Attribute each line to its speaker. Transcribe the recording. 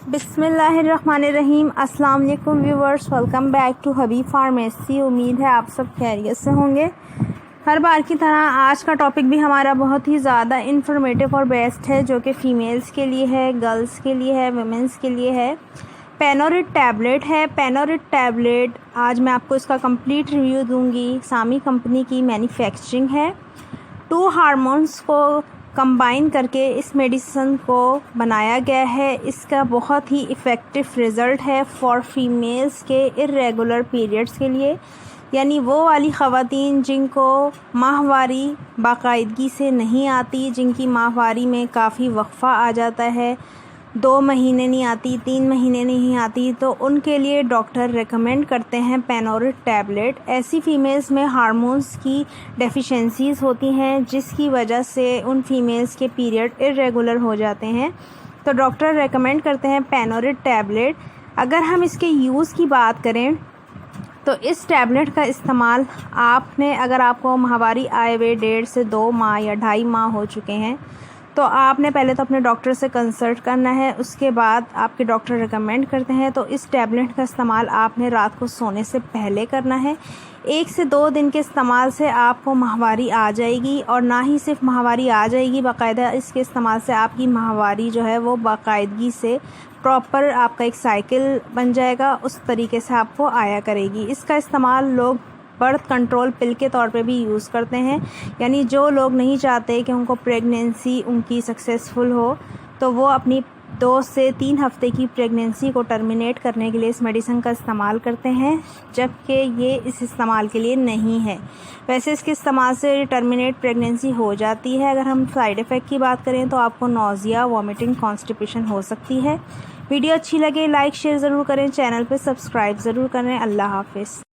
Speaker 1: बिस्मिल्लाहिर्रहमानिर्रहीम। अस्सलाम वालेकुम viewers, welcome back to Habib pharmacy. उम्मीद है आप सब खैरियत से होंगे। हर बार की तरह आज का टॉपिक भी हमारा बहुत ही ज़्यादा इन्फॉर्मेटिव और बेस्ट है, जो कि फ़ीमेल्स के लिए है, गर्ल्स के लिए है, वुमेंस के लिए है। पेनोरिड टैबलेट है। पेनोरिड टैबलेट आज मैं आपको इसका कंप्लीट रिव्यू दूंगी। सामी कंपनी की मैन्युफैक्चरिंग है। 2 हार्मोन्स को कंबाइन करके इस मेडिसिन को बनाया गया है। इसका बहुत ही इफ़ेक्टिव रिज़ल्ट है फॉर फीमेल्स के इर्रेगुलर पीरियड्स के लिए, यानी वो वाली ख़वातीन जिनको माहवारी बाकायदगी से नहीं आती, जिनकी माहवारी में काफ़ी वक्फ़ा आ जाता है, 2 महीने नहीं आती, 3 महीने नहीं आती, तो उनके लिए डॉक्टर रेकमेंड करते हैं पेनोरिड टैबलेट। ऐसी फ़ीमेल्स में हार्मोन्स की डेफिशिएंसीज़ होती हैं, जिसकी वजह से उन फीमेल्स के पीरियड इर्रेगुलर हो जाते हैं, तो डॉक्टर रेकमेंड करते हैं पेनोरिड टैबलेट। अगर हम इसके यूज़ की बात करें तो इस टैबलेट का इस्तेमाल आपने, अगर आपको माहवारी आए हुए 1.5 से 2 माह या 2.5 माह हो चुके हैं, तो आपने पहले तो अपने डॉक्टर से कंसल्ट करना है। उसके बाद आपके डॉक्टर रिकमेंड करते हैं तो इस टैबलेट का इस्तेमाल आपने रात को सोने से पहले करना है। 1 से 2 दिन के इस्तेमाल से आपको माहवारी आ जाएगी, और ना ही सिर्फ माहवारी आ जाएगी, बाकायदा इसके इस्तेमाल से आपकी माहवारी जो है वो बाकायदगी से प्रॉपर आपका एक साइकिल बन जाएगा, उस तरीके से आपको आया करेगी। इसका इस्तेमाल लोग बर्थ कंट्रोल पिल के तौर पे भी यूज़ करते हैं, यानी जो लोग नहीं चाहते कि उनको प्रेगनेंसी उनकी सक्सेसफुल हो, तो वो अपनी 2 से 3 हफ्ते की प्रेगनेंसी को टर्मिनेट करने के लिए इस मेडिसिन का इस्तेमाल करते हैं, जबकि ये इस इस्तेमाल के लिए नहीं है। वैसे इसके इस्तेमाल से टर्मिनेट प्रेगनेंसी हो जाती है। अगर हम साइड इफ़ेक्ट की बात करें तो आपको नोज़िया, वॉमिटिंग, कॉन्स्टिपेशन हो सकती है। वीडियो अच्छी लगे लाइक शेयर ज़रूर करें, चैनल पर सब्सक्राइब ज़रूर करें। अल्लाह हाफिज़।